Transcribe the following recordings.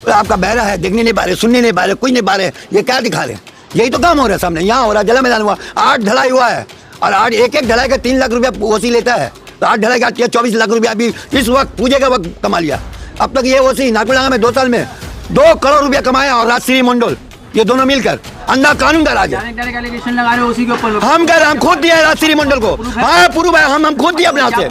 तो आपका बहरा है, देखने नहीं पा रहे, सुनने नहीं पा रहे, कुछ नहीं पा रहे, ये क्या दिखा रहे? यही तो काम हो रहा है सामने। यहाँ हो रहा है, जला मैदान हुआ, 8 ढलाई हुआ है और 8 एक ढलाई का 3 लाख रुपया ओसी लेता है, तो 8 ढलाई का 24 लाख रुपया अभी इस वक्त पूजे का वक्त कमा लिया। अब तक ये ओसी नागपुर में 2 साल में 2 करोड़ रुपया कमाया और राजश्री मंडल ये दोनों मिलकर अंधा कानून का राज है। हम कह रहे हम खुद दिया राजश्री मंडल को, हाँ प्रूफ है, हम खुद दिया अपने हाथ से।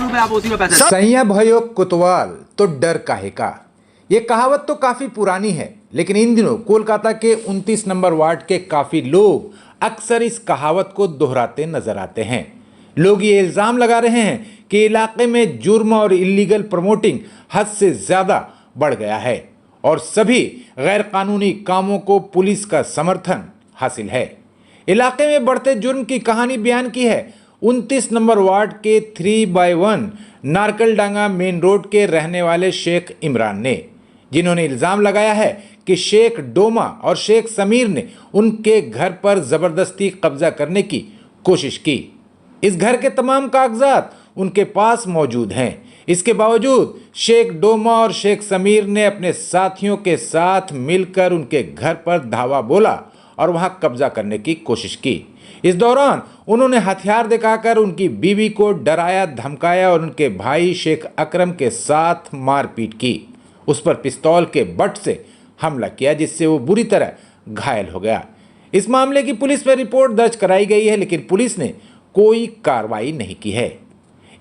सैया भयो कोतवाल तो डर काहे का, ये कहावत तो काफी पुरानी है, लेकिन इन दिनों कोलकाता के 29 नंबर वार्ड के काफी लोग अक्सर इस कहावत को दोहराते नजर आते हैं। लोग ये इल्जाम लगा रहे हैं कि इलाके में जुर्म और इलीगल प्रमोटिंग हद से ज्यादा बढ़ गया है और सभी गैर कानूनी कामों को पुलिस का समर्थन हासिल है। इलाके में बढ़ते जुर्म की कहानी बयान की है 29 नंबर वार्ड के 3/1 नारकलडांगा मेन रोड के रहने वाले शेख इमरान ने, जिन्होंने इल्जाम लगाया है कि शेख डोमा और शेख समीर ने उनके घर पर जबरदस्ती कब्जा करने की कोशिश की। इस घर के तमाम कागजात उनके पास मौजूद हैं। इसके बावजूद शेख डोमा और शेख समीर ने अपने साथियों के साथ मिलकर उनके घर पर धावा बोला और वहां कब्जा करने की कोशिश की। इस दौरान उन्होंने हथियार दिखाकर उनकी बीवी को डराया, धमकाया और उनके भाई शेख अकरम के साथ मारपीट की। उस पर पिस्तौल के बट से हमला किया, जिससे वो बुरी तरह घायल हो गया। इस मामले की पुलिस में रिपोर्ट दर्ज कराई गई है, लेकिन पुलिस ने कोई कार्रवाई नहीं की है।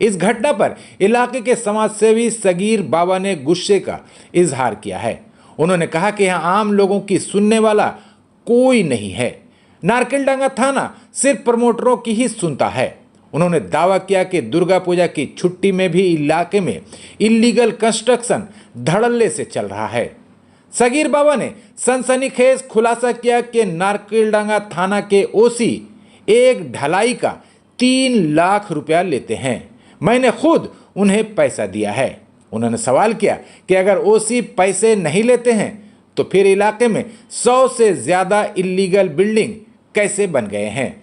इस घटना पर इलाके के समाजसेवी सगीर बाबा ने गुस्से का इजहार किया है। उन्होंने कहा कि यहाँ आम लोगों की सुनने वाला कोई नहीं है। नारकलडांगा थाना सिर्फ प्रमोटरों की ही सुनता है। उन्होंने दावा किया कि दुर्गा पूजा की छुट्टी में भी इलाके में इलीगल कंस्ट्रक्शन धड़ल्ले से चल रहा है। सगीर बाबा ने सनसनीखेज खुलासा किया कि नारकलडांगा थाना के ओसी एक ढलाई का 3 लाख रुपया लेते हैं। मैंने खुद उन्हें पैसा दिया है। उन्होंने सवाल किया कि अगर ओसी पैसे नहीं लेते हैं तो फिर इलाके में 100 से ज्यादा इलीगल बिल्डिंग कैसे बन गए हैं।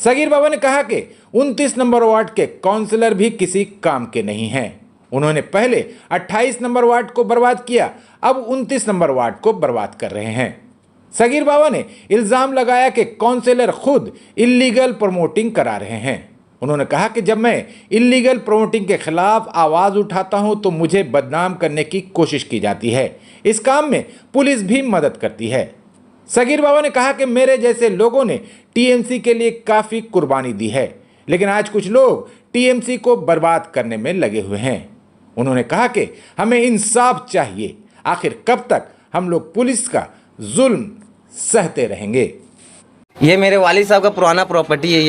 सगीर बाबा ने कहा कि 29 नंबर वार्ड के काउंसलर भी किसी काम के नहीं हैं। उन्होंने पहले 28 नंबर वार्ड को बर्बाद किया, अब 29 नंबर वार्ड को बर्बाद कर रहे हैं। सगीर बाबा ने इल्जाम लगाया कि काउंसलर खुद इलीगल प्रमोटिंग करा रहे हैं। उन्होंने कहा कि जब मैं इलीगल प्रमोटिंग के खिलाफ आवाज़ उठाता हूं तो मुझे बदनाम करने की कोशिश की जाती है। इस काम में पुलिस भी मदद करती है। सगीर बाबा ने कहा कि मेरे जैसे लोगों ने टीएमसी के लिए काफ़ी कुर्बानी दी है, लेकिन आज कुछ लोग टीएमसी को बर्बाद करने में लगे हुए हैं। उन्होंने कहा कि हमें इंसाफ चाहिए। आखिर कब तक हम लोग पुलिस का जुल्म सहते रहेंगे। ये मेरे वालिद साहब का पुराना प्रॉपर्टी है।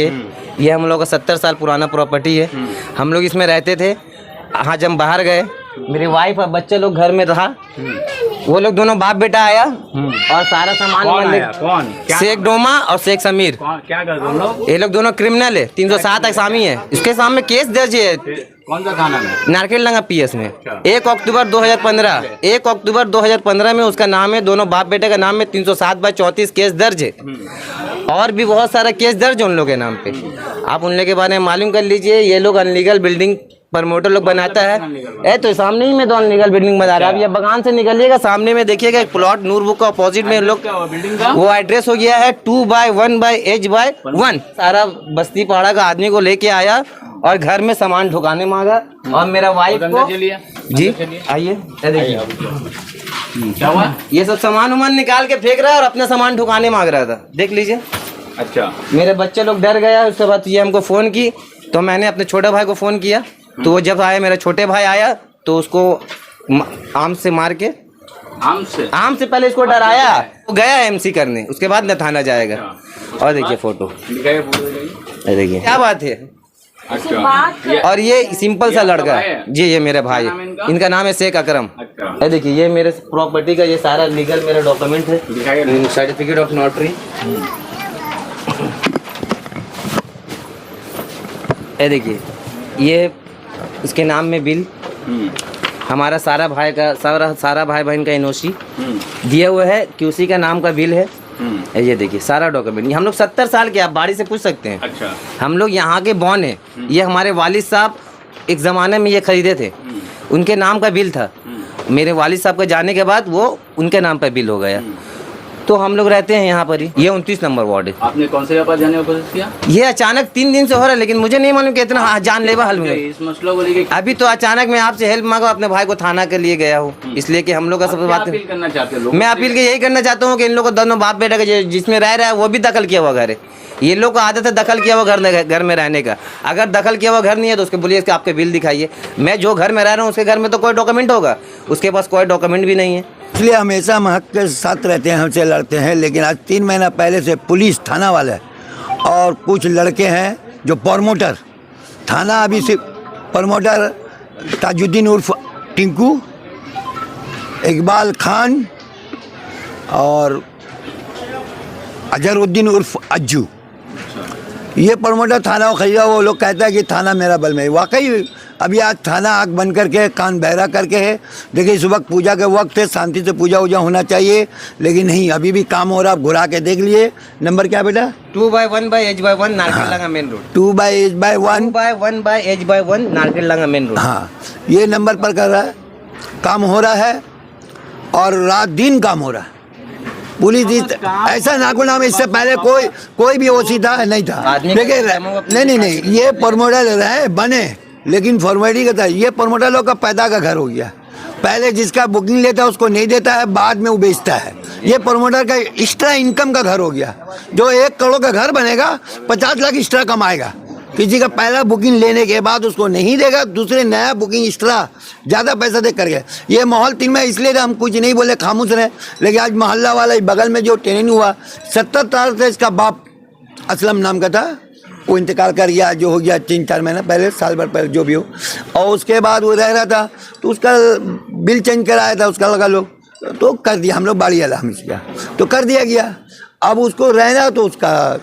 ये हम लोग का 70 साल पुराना प्रॉपर्टी है। हम लोग इसमें रहते थे। हाँ, जब बाहर गए मेरी वाइफ और बच्चे लोग घर में रहा। वो लोग दोनों बाप बेटा आया और सारा सामान शेख डोमा और शेख समीर, क्या कर रहे लोग? ये लोग दोनों क्रिमिनल है। 307 असामी है। इसके सामने केस दर्ज है। कौन सा थाना में? नारकलडांगा पीएस में। 1 अक्टूबर 2015 में उसका नाम है, दोनों बाप बेटे का नाम है। 307/34 केस दर्ज है और भी बहुत सारा केस दर्ज है उन लोगों के नाम पे। आप उन लोगों के बारे में मालूम कर लीजिए। ये लोग अनलीगल बिल्डिंग प्रमोटर लोग बनाता है। तो सामने ही में तो अनलीगल बिल्डिंग बना रहा है। अब ये बगान से निकलिएगा, सामने में देखिएगा एक प्लॉट नूर बुक का अपोजिट में लोग वो एड्रेस हो गया है 2/1/H/1। सारा बस्ती पहाड़ा का आदमी को लेके आया और घर में सामान ढुकाने मांगा और मेरा वाइफ को जी आइए देखिए क्या हुआ? ये सब सामान उमान निकाल के फेंक रहा है और अपना सामान ढुकाने मांग रहा था। देख लीजिए। अच्छा, मेरे बच्चे लोग डर गया। उसके बाद ये हमको फ़ोन की तो मैंने अपने छोटे भाई को फ़ोन किया। तो वो जब आया, मेरा छोटे भाई आया तो उसको आम से मार के आम से पहले इसको डराया। वो गया एमसी करने, उसके बाद न थाना जाएगा। और देखिए फोटो, देखिए क्या बात है। अच्छा, और ये सिंपल सा लड़का है जी, ये मेरे भाई, इनका नाम है शेख अकरम। ये देखिए, ये मेरे प्रॉपर्टी का ये सारा लीगल मेरा डॉक्यूमेंट है, सर्टिफिकेट ऑफ नोटरी। ये देखिए, ये इसके नाम में बिल, हमारा सारा भाई का सारा भाई बहन का एनओसी दिया हुआ है कि उसी का नाम का बिल है। ये देखिए सारा डॉक्यूमेंट। हम लोग 70 साल के, आप बाड़ी से पूछ सकते हैं। अच्छा, हम लोग यहाँ के बॉर्न है। ये हमारे वालिद साहब एक ज़माने में ये खरीदे थे, उनके नाम का बिल था मेरे वालिद साहब के जाने के बाद वो उनके नाम पर बिल हो गया। तो हम लोग रहते हैं यहाँ पर ही, ये 29 नंबर वार्ड है। आपने कौन से पास जाने की कोशिश किया? ये अचानक 3 दिन से हो रहा है, लेकिन मुझे नहीं मालूम कि इतना जानलेवा हल हुआ। इस मसलों को लेकर अभी तो अचानक मैं आपसे हेल्प मांगा, अपने भाई को थाना के लिए गया हूँ, इसलिए कि हम लोग का सब बात अपील करना चाहते हो? मैं अपील के यही करना चाहता हूँ कि इन लोगों को दोनों बाप बेटा के जिसमें रह रहा है वो भी दखल किया हुआ घर है। ये लोग को आदत है दखल किया हुआ घर में रहने का। अगर दखल किया हुआ घर नहीं है तो उसके बोलिए कि आपके बिल दिखाइए। मैं जो घर में रह रहा हूँ उसके घर में तो कोई डॉक्यूमेंट होगा, उसके पास कोई डॉक्यूमेंट भी नहीं है। इसलिए हमेशा हम हक के साथ रहते हैं, हमसे लड़ते हैं। लेकिन आज 3 महीना पहले से पुलिस थाना वाले और कुछ लड़के हैं जो प्रमोटर, थाना अभी से प्रमोटर ताजुद्दीन उर्फ टिंकू, इकबाल खान और अजहरुद्दीन उर्फ अज्जू, ये प्रमोटर थाना को खरीदा। वो लोग कहता है कि थाना मेरा बल में। वाकई अभी आज थाना आँख बंद करके कान बहरा करके है। देखिए इस वक्त पूजा के वक्त है, शांति से पूजा वूजा होना चाहिए, लेकिन नहीं, अभी भी काम हो रहा। आप घुरा के देख लिए। नंबर क्या बेटा? 2/1/H/1 Narkeldanga main road. 2/H/1 Narkeldanga main road. हाँ, ये नंबर पर कर रहा है, काम हो रहा है और रात दिन काम हो रहा है। पुलिस ऐसा नाकुला में इससे पहले कोई भी ओसी था नहीं था। देखिए नहीं, ये प्रमोटर रहे बने, लेकिन फॉर्मेलिटी का था। ये प्रमोटर लोग का पैदा का घर हो गया। पहले जिसका बुकिंग लेता है उसको नहीं देता है, बाद में वो बेचता है। ये प्रमोटर का एक्स्ट्रा इनकम का घर हो गया। जो 1 करोड़ का घर बनेगा 50 लाख एक्स्ट्रा कमाएगा। किसी का पहला बुकिंग लेने के बाद उसको नहीं देगा, दूसरे नया बुकिंग एक्स्ट्रा ज़्यादा पैसा दे कर गए। ये माहौल 3 में इसलिए हम कुछ नहीं बोले, खामोश रहे। लेकिन आज मोहल्ला वाला बगल में जो ट्रेनिंग हुआ, 70 साल से इसका बाप असलम नाम का था, वो इंतकाल कर गया, जो हो गया 3-4 महीना पहले, साल भर पहले, जो भी हो। और उसके बाद वो रह रहा था तो उसका बिल चेंज कराया था, उसका लगा लोग तो कर दिया। हम लोग बाड़ी वाला हम इसका तो कर दिया गया। अब उसको रहना तो उसका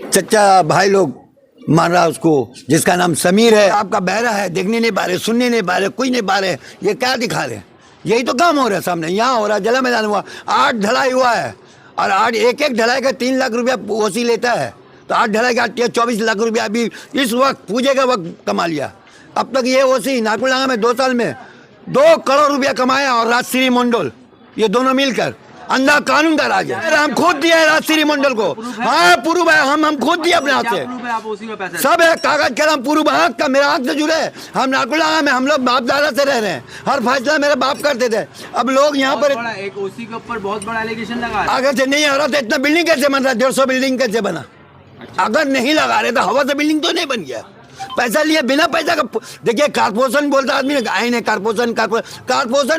चचा भाई लोग मान रहा उसको, जिसका नाम समीर है। आपका बहरा है, देखने नहीं पा रहे, सुनने नहीं पा रहे, कुछ नहीं पा रहे, ये क्या दिखा रहे? यही तो काम हो रहा है सामने। यहाँ हो रहा है, जला मैदान हुआ, 8 ढलाई हुआ है और 8 एक ढलाई का 3 लाख रुपया वसूल लेता है। तो 8 ढलाई का 24 लाख रुपया अभी इस वक्त पूजे का वक्त कमा लिया। अब तक ये ओसी नाकुलडांगा में 2 साल में 2 करोड़ रुपया कमाया, और राजश्री मंडल, ये दोनों मिलकर अंधा कानून का राज है। हम खुद दिया है राजश्री मंडल को। हाँ पूर्व है, हम खुद दिए अपने हाथ से, सब है, कागज कलम पूर्व हक का मेरा हक से जुड़े। हम नाकुलडांगा में हम लोग बाप दादा से रह रहे हैं, हर फैसला मेरे बाप करते थे। अब लोग यहाँ पर एक ओसी के ऊपर बहुत बड़ा एलिगेशन लगा, अगर से नहीं आ रहा तो इतना बिल्डिंग कैसे बन रहा? 150 बिल्डिंग कैसे बना? अगर नहीं लगा रहे तो हवा से बिल्डिंग तो नहीं बन गया। पैसा लिए बिना पैसा का। देखिए कारपोरेशन बोलता आदमी ने, आए नहीं कारपोरेशन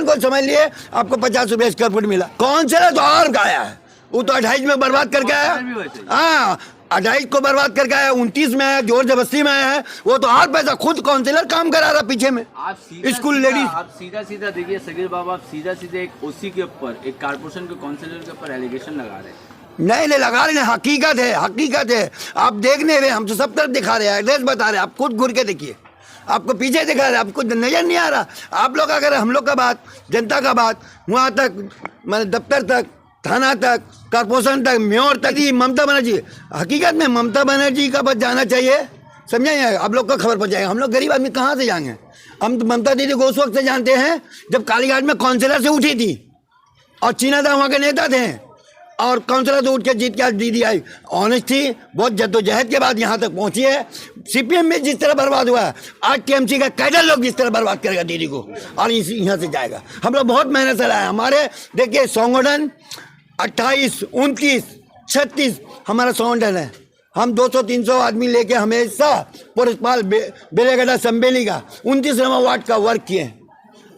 को समझ लिए आपको 50 रुपये स्क्वायर फुट मिला। कौन से तो और गाया है, वो तो 28 में बर्बाद करके आया। हाँ 28 को बर्बाद करके आया, 29 में आया, जोर जबरदस्ती में आया है। वो तो और पैसा खुद काउंसिलर काम करा रहा पीछे में, स्कूल लेडीज। आप सीधा देखिए सगीर बाबा, आप सीधा एक ओसी के ऊपर, एक कारपोरेशन के काउंसिलर के ऊपर एलिगेशन लगा रहे हैं। नहीं लगा रहे, हकीकत है। आप देख नहीं रहे, हम तो सब तरफ दिखा रहे हैं, एड्रेस बता रहे हैं। आप खुद घूर के देखिए, आपको पीछे दिखा रहे हैं, आपको नजर नहीं आ रहा। आप लोग अगर हम लोग का बात, जनता का बात, वहाँ तक मतलब दफ्तर तक, थाना तक, कारपोरेशन तक, मेयर तक ही ममता बनर्जी, हकीकत में ममता बनर्जी का बस जाना चाहिए, समझे? आप लोग को खबर पड़ जाएगा। हम लोग गरीब आदमी कहाँ से जाएंगे? हम तो ममता दीदी को उस वक्त से जानते हैं जब कालीघाट में काउंसिलर से उठी थी और चीना दा वहाँ के नेता थे, और काउंसिलर तो उठ के जीत के आज दीदी आई। ऑनेस्ट थी, बहुत जद्दोजहद के बाद यहाँ तक पहुँची है। सीपीएम में जिस तरह बर्बाद हुआ है, आज टीएमसी का कैडर लोग जिस तरह बर्बाद करेगा दीदी को, और यहाँ से जाएगा। हम लोग बहुत मेहनत से लाए। हमारे देखिए संगठन 28, 29, 36 हमारा संगठन है। हम 200-300 आदमी लेके हमेशा पुरस्पाल बेलेगढ़ संबेली का 29 नंबर वार्ड का वर्क किए।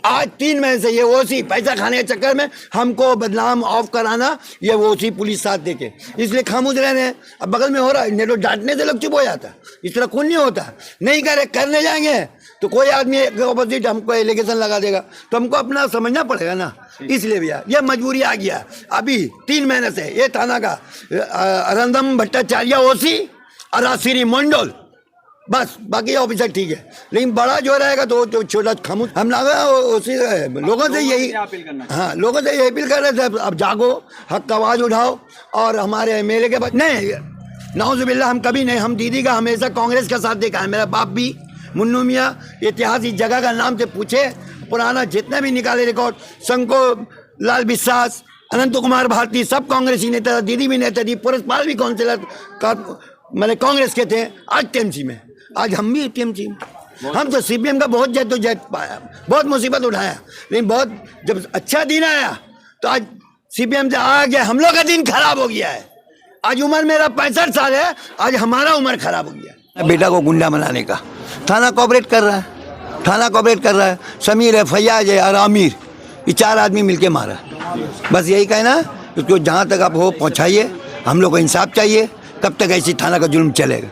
आज 3 महीने से ये ओसी पैसा खाने के चक्कर में हमको बदनाम ऑफ कराना, ये ओसी पुलिस साथ देके, इसलिए खामोश रह रहे हैं। अब बगल में हो रहा है, नहीं तो डांटने से लोग चुप हो जाता, इस तरह खून नहीं होता। नहीं करने जाएंगे तो कोई आदमी ऑपोजिट हमको एलिगेशन लगा देगा, तो हमको अपना समझना पड़ेगा ना। इसलिए भैया ये मजबूरी आ गया। अभी 3 महीने से ये थाना का अरंदम भट्टाचार्य ओसी और राजश्री मंडल, बस बाकी ऑफिसर ठीक है, लेकिन बड़ा जो रहेगा तो छोटा खामोश। हम लोगों से यही, हाँ लोगों से यही अपील कर रहे थे, अब जागो, हक का आवाज उठाओ। और हमारे एमएलए के बाद नहीं, नाउजुबिल्लाह, हम कभी नहीं, हम दीदी का हमेशा कांग्रेस का साथ देखा है। मेरा बाप भी मुन्नू मियाँ, इतिहास इस जगह का नाम से पूछे, पुराना जितने भी निकाले रिकॉर्ड, शंको लाल विश्वास, अनंत कुमार भारती, सब कांग्रेसी नेता, दीदी भी नेता थी, पुरस्पाल भी काउंसिलर का मैंने कांग्रेस के थे, आज टीएमसी में, आज हम भी टीएमसी में। हम तो सीपीएम का बहुत जद्दोजहद पाया, बहुत मुसीबत उठाया, लेकिन बहुत जब अच्छा दिन आया तो आज सीपीएम से आगे हम लोग का दिन खराब हो गया है। आज उम्र मेरा 65 साल है, आज हमारा उम्र खराब हो गया है। बेटा को गुंडा बनाने का थाना कोऑपरेट कर रहा है, थाना कोऑपरेट कर रहा है। समीर है, फैयाज है और आमिर, ये 4 आदमी मिलके मारा। बस यही कहना, उसको जहाँ तक आप हो पहुँचाइए, हम लोग को इंसाफ चाहिए। कब तक ऐसी थाना का जुल्म चलेगा?